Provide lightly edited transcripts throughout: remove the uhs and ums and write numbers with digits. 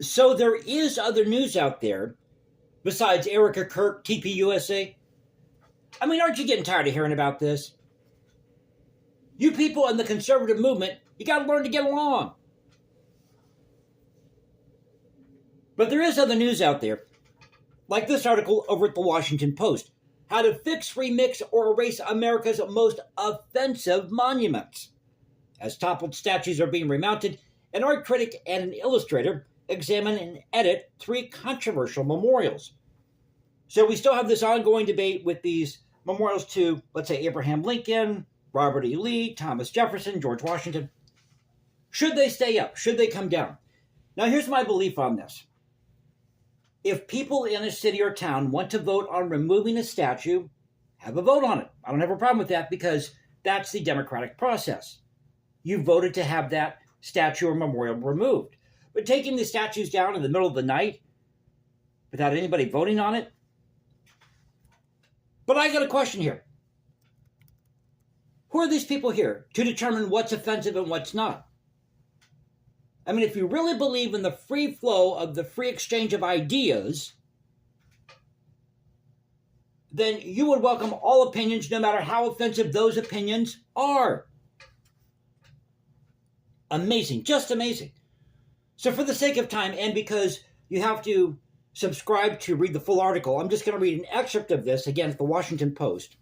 So there is other news out there besides Erica Kirk, TPUSA. I mean, aren't you getting tired of hearing about this? You people in the conservative movement, you got to learn to get along. But there is other news out there, like this article over at the Washington Post: how to fix, remix, or erase America's most offensive monuments. As toppled statues are being remounted, an art critic and an illustrator examine and edit three controversial memorials. So we still have this ongoing debate with these memorials to, let's say, Abraham Lincoln, Robert E. Lee, Thomas Jefferson, George Washington. Should they stay up? Should they come down? Now, here's my belief on this. If people in a city or town want to vote on removing a statue, have a vote on it. I don't have a problem with that because that's the democratic process. You voted to have that statue or memorial removed. But taking the statues down in the middle of the night without anybody voting on it? But I got a question here. Who are these people here to determine what's offensive and what's not? I mean, if you really believe in the free flow of the free exchange of ideas, then you would welcome all opinions, no matter how offensive those opinions are. Amazing, just amazing. So for the sake of time, and because you have to subscribe to read the full article, I'm just going to read an excerpt of this, again, at the Washington Post.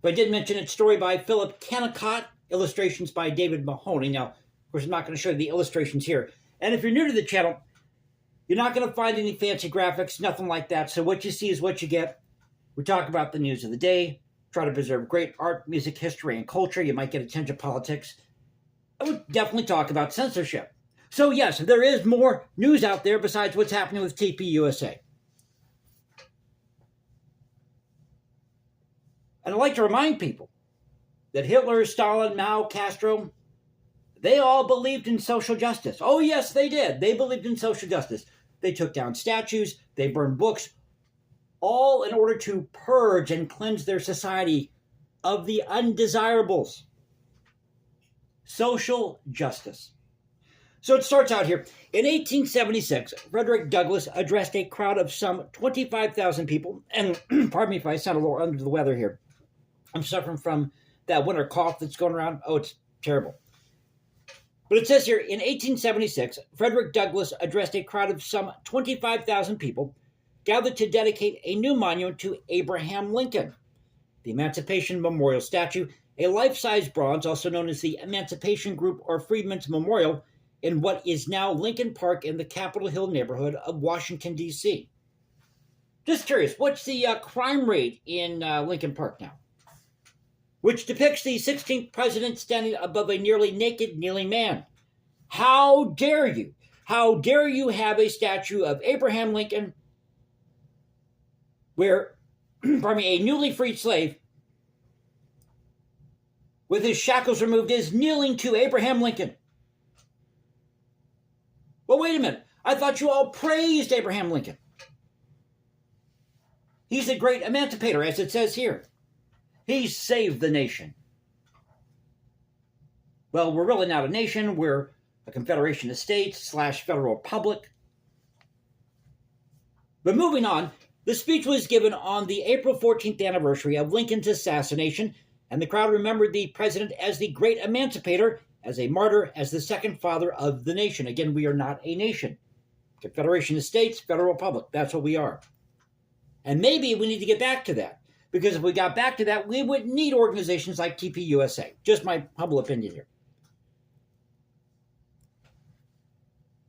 But I did mention it's story by Philip Kennicott, illustrations by David Mahoney. Now, of course, I'm not going to show you the illustrations here. And if you're new to the channel, you're not going to find any fancy graphics, nothing like that. So what you see is what you get. We talk about the news of the day, try to preserve great art, music, history, and culture. You might get a tinge of politics. I would definitely talk about censorship. So yes, there is more news out there besides what's happening with TPUSA. And I'd like to remind people that Hitler, Stalin, Mao, Castro, they all believed in social justice. Oh yes, they did. They believed in social justice. They took down statues, they burned books, all in order to purge and cleanse their society of the undesirables. Social justice. So it starts out here. In 1876, Frederick Douglass addressed a crowd of some 25,000 people. And pardon me if I sound a little under the weather here. I'm suffering from that winter cough that's going around. Oh, it's terrible. But it says here, in 1876, Frederick Douglass addressed a crowd of some 25,000 people gathered to dedicate a new monument to Abraham Lincoln. The Emancipation Memorial statue, a life-size bronze, also known as the Emancipation Group or Freedmen's Memorial, in what is now Lincoln Park in the Capitol Hill neighborhood of Washington, D.C. Just curious, what's the crime rate in Lincoln Park now? Which depicts the 16th president standing above a nearly naked kneeling man. How dare you? How dare you have a statue of Abraham Lincoln where, pardon me, a newly freed slave with his shackles removed is kneeling to Abraham Lincoln? Well, wait a minute. I thought you all praised Abraham Lincoln. He's a great emancipator, as it says here. He saved the nation. Well, we're really not a nation. We're a confederation of states / federal republic. But moving on, the speech was given on the April 14th anniversary of Lincoln's assassination, and the crowd remembered the president as the great emancipator, as a martyr, as the second father of the nation. Again, we are not a nation. Confederation of states, federal republic, that's what we are. And maybe we need to get back to that. Because if we got back to that, we wouldn't need organizations like TPUSA. Just my humble opinion here.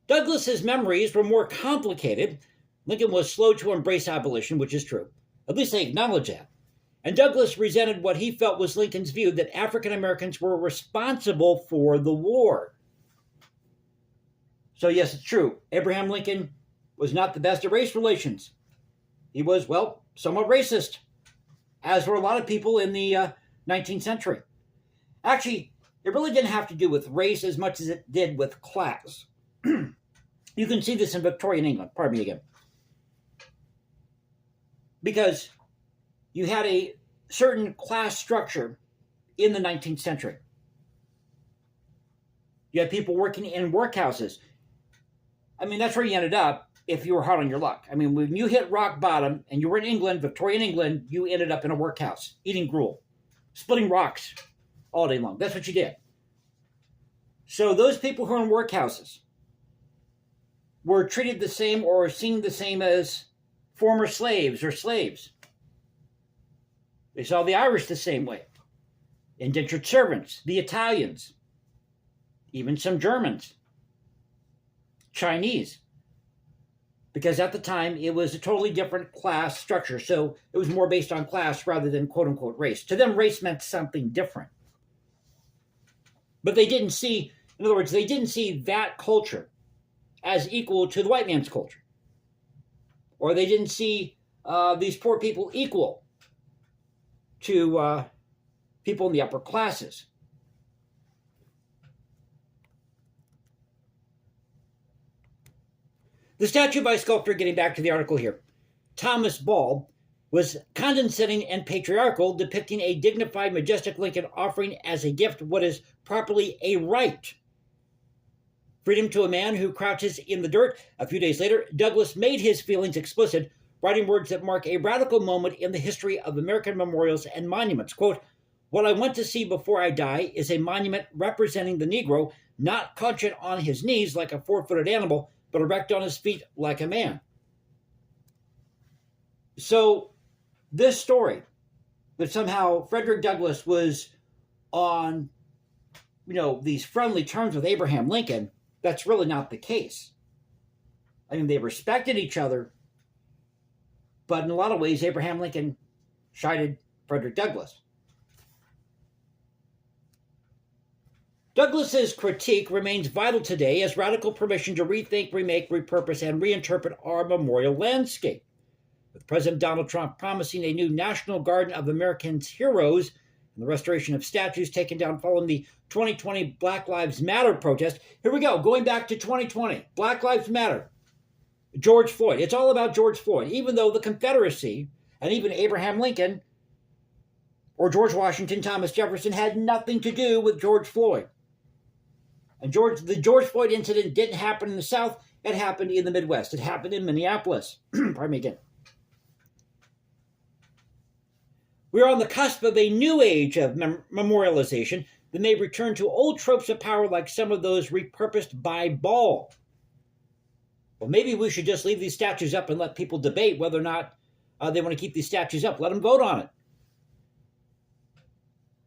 Douglas's memories were more complicated. Lincoln was slow to embrace abolition, which is true. At least they acknowledge that. And Douglas resented what he felt was Lincoln's view that African Americans were responsible for the war. So yes, it's true. Abraham Lincoln was not the best at race relations. He was, well, somewhat racist, as were a lot of people in the 19th century. Actually, it really didn't have to do with race as much as it did with class. You can see this in Victorian England, pardon me again. Because you had a certain class structure in the 19th century. You had people working in workhouses. I mean, that's where you ended up if you were hard on your luck. I mean, when you hit rock bottom and you were in England, Victorian England, you ended up in a workhouse, eating gruel, splitting rocks all day long. That's what you did. So those people who are in workhouses were treated the same or seen the same as former slaves or slaves. They saw the Irish the same way. Indentured servants, the Italians, even some Germans, Chinese. Because at the time, it was a totally different class structure. So it was more based on class rather than quote-unquote race. To them, race meant something different. But they didn't see, in other words, they didn't see that culture as equal to the white man's culture. Or they didn't see these poor people equal to people in the upper classes. The statue by sculptor, getting back to the article here, Thomas Ball, was condescending and patriarchal, depicting a dignified, majestic Lincoln offering as a gift what is properly a right. Freedom to a man who crouches in the dirt. A few days later, Douglas made his feelings explicit, writing words that mark a radical moment in the history of American memorials and monuments. Quote, "What I want to see before I die is a monument representing the Negro, not couchant on his knees like a four-footed animal, but erect on his feet like a man." So this story that somehow Frederick Douglass was on, these friendly terms with Abraham Lincoln, that's really not the case. I mean, they respected each other, but in a lot of ways, Abraham Lincoln chided Frederick Douglass. Douglass's critique remains vital today as radical permission to rethink, remake, repurpose, and reinterpret our memorial landscape. With President Donald Trump promising a new National Garden of Americans' heroes and the restoration of statues taken down following the 2020 Black Lives Matter protest. Here we go, going back to 2020. Black Lives Matter. George Floyd. It's all about George Floyd, even though the Confederacy and even Abraham Lincoln or George Washington, Thomas Jefferson had nothing to do with George Floyd. And the George Floyd incident didn't happen in the South. It happened in the Midwest. It happened in Minneapolis. Pardon me again. We are on the cusp of a new age of memorialization that may return to old tropes of power like some of those repurposed by Ball. Well, maybe we should just leave these statues up and let people debate whether or not they want to keep these statues up. Let them vote on it.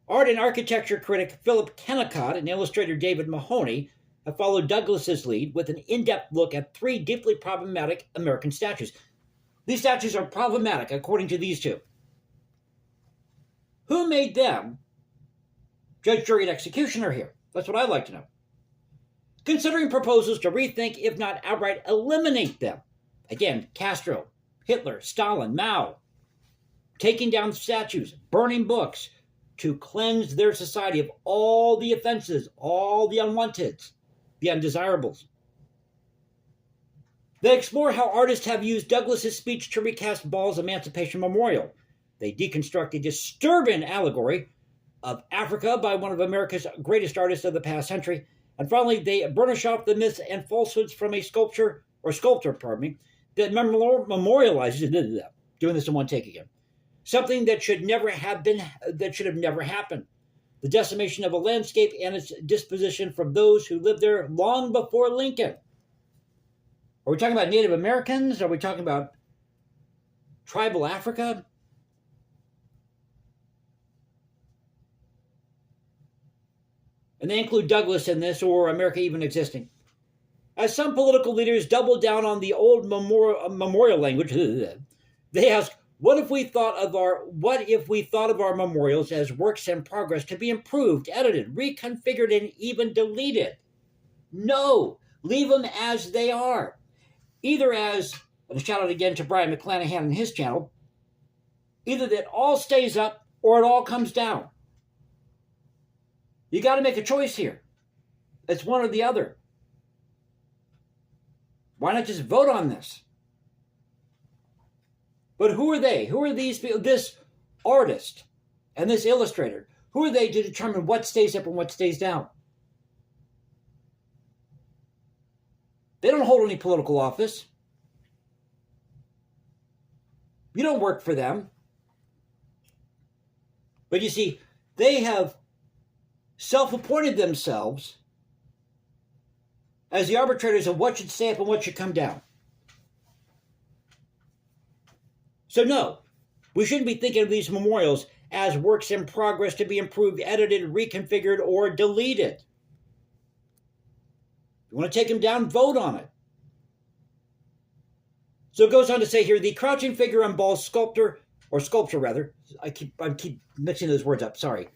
Art and architecture critic Philip Kennicott and illustrator David Mahoney have followed Douglass's lead with an in-depth look at 3 deeply problematic American statues. These statues are problematic, according to these two. Who made them? Judge, jury, and executioner here. That's what I'd like to know. Considering proposals to rethink, if not outright eliminate them. Again, Castro, Hitler, Stalin, Mao. Taking down statues, burning books, to cleanse their society of all the offenses, all the unwanteds, the undesirables. They explore how artists have used Douglass's speech to recast Ball's Emancipation Memorial. They deconstruct a disturbing allegory of Africa by one of America's greatest artists of the past century. And finally, they burnish off the myths and falsehoods from a sculptor, that memorializes, doing this in one take again, something that should have never happened. The decimation of a landscape and its disposition from those who lived there long before Lincoln. Are we talking about Native Americans? Are we talking about tribal Africa? And they include Douglass in this, or America even existing. As some political leaders double down on the old memorial language, they ask, what if we thought of our memorials as works in progress to be improved, edited, reconfigured, and even deleted? No, leave them as they are. Either as, and a shout out again to Brian McClanahan and his channel, either that all stays up or it all comes down. You got to make a choice here. It's one or the other. Why not just vote on this? But who are they? Who are these people? This artist and this illustrator. Who are they to determine what stays up and what stays down? They don't hold any political office. You don't work for them. But you see, they have self-appointed themselves as the arbitrators of what should stay up and what should come down. So no, we shouldn't be thinking of these memorials as works in progress to be improved, edited, reconfigured, or deleted. If you want to take them down, vote on it. So it goes on to say here, the crouching figure on Ball's sculpture rather. I keep mixing those words up, sorry.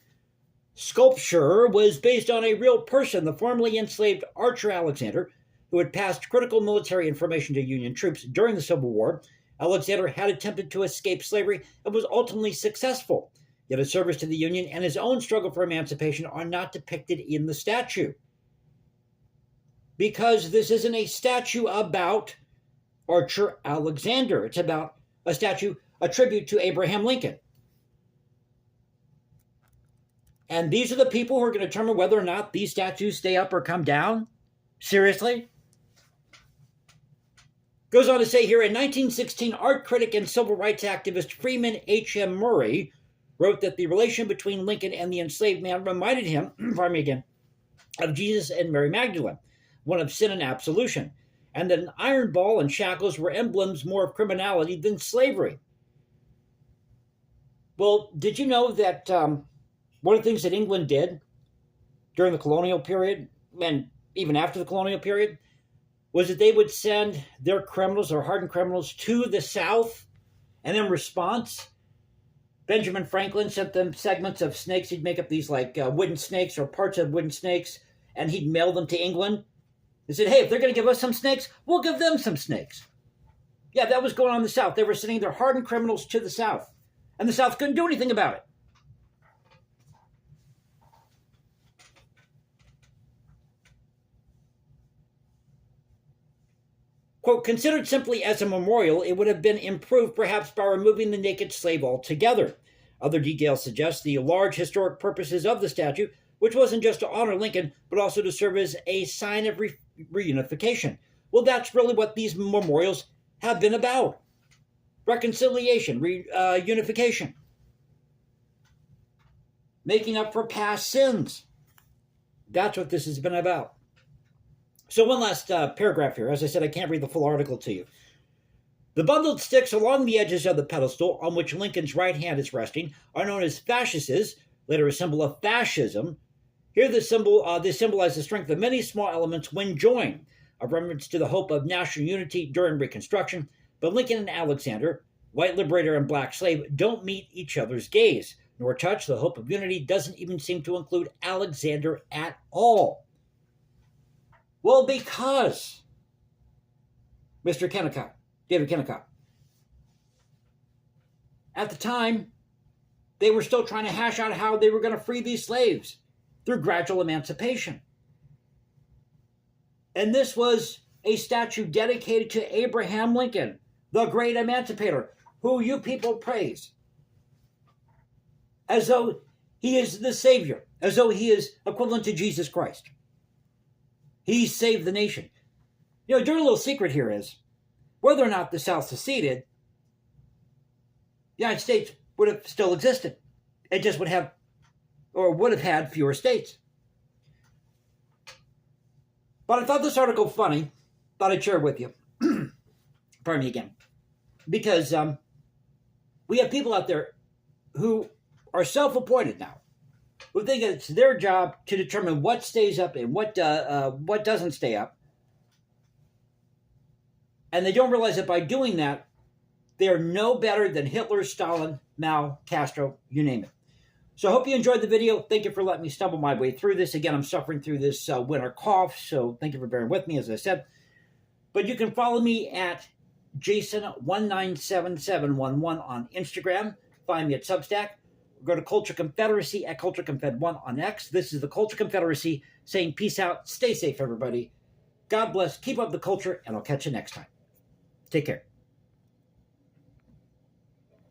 Sculpture was based on a real person, the formerly enslaved Archer Alexander, who had passed critical military information to Union troops during the Civil War. Alexander had attempted to escape slavery and was ultimately successful. Yet his service to the Union and his own struggle for emancipation are not depicted in the statue. Because this isn't a statue about Archer Alexander. It's about a tribute to Abraham Lincoln. And these are the people who are going to determine whether or not these statues stay up or come down? Seriously? Goes on to say here, in 1916, art critic and civil rights activist Freeman H.M. Murray wrote that the relation between Lincoln and the enslaved man reminded him, of Jesus and Mary Magdalene, one of sin and absolution, and that an iron ball and shackles were emblems more of criminality than slavery. Well, did you know that one of the things that England did during the colonial period, and even after the colonial period, was that they would send their criminals or hardened criminals to the South, and in response, Benjamin Franklin sent them segments of snakes. He'd make up these like wooden snakes or parts of wooden snakes, and he'd mail them to England. He said, hey, if they're going to give us some snakes, we'll give them some snakes. Yeah, that was going on in the South. They were sending their hardened criminals to the South, and the South couldn't do anything about it. Quote, considered simply as a memorial, it would have been improved perhaps by removing the naked slave altogether. Other details suggest the large historic purposes of the statue, which wasn't just to honor Lincoln, but also to serve as a sign of reunification. Well, that's really what these memorials have been about. Reconciliation, reunification. Making up for past sins. That's what this has been about. So one last paragraph here. As I said, I can't read the full article to you. The bundled sticks along the edges of the pedestal on which Lincoln's right hand is resting are known as fasces, later a symbol of fascism. Here they symbolize the strength of many small elements when joined, a reference to the hope of national unity during Reconstruction. But Lincoln and Alexander, white liberator and black slave, don't meet each other's gaze, nor touch. The hope of unity doesn't even seem to include Alexander at all. Well, because Mr. Kennicott, David Kennicott, at the time, they were still trying to hash out how they were going to free these slaves through gradual emancipation. And this was a statue dedicated to Abraham Lincoln, the great emancipator, who you people praise, as though he is the Savior, as though he is equivalent to Jesus Christ. He saved the nation. You know, dirty little secret here is, whether or not the South seceded, the United States would have still existed. It just would have had fewer states. But I thought this article funny. Thought I'd share it with you. Pardon me again. Because we have people out there who are self-appointed now, who think it's their job to determine what stays up and what doesn't stay up. And they don't realize that by doing that, they are no better than Hitler, Stalin, Mao, Castro, you name it. So I hope you enjoyed the video. Thank you for letting me stumble my way through this. Again, I'm suffering through this winter cough, so thank you for bearing with me, as I said. But you can follow me at Jason197711 on Instagram. Find me at Substack. Go to Culture Confederacy at CultureConfed1 on X. This is the Culture Confederacy saying peace out. Stay safe, everybody. God bless. Keep up the culture, and I'll catch you next time. Take care.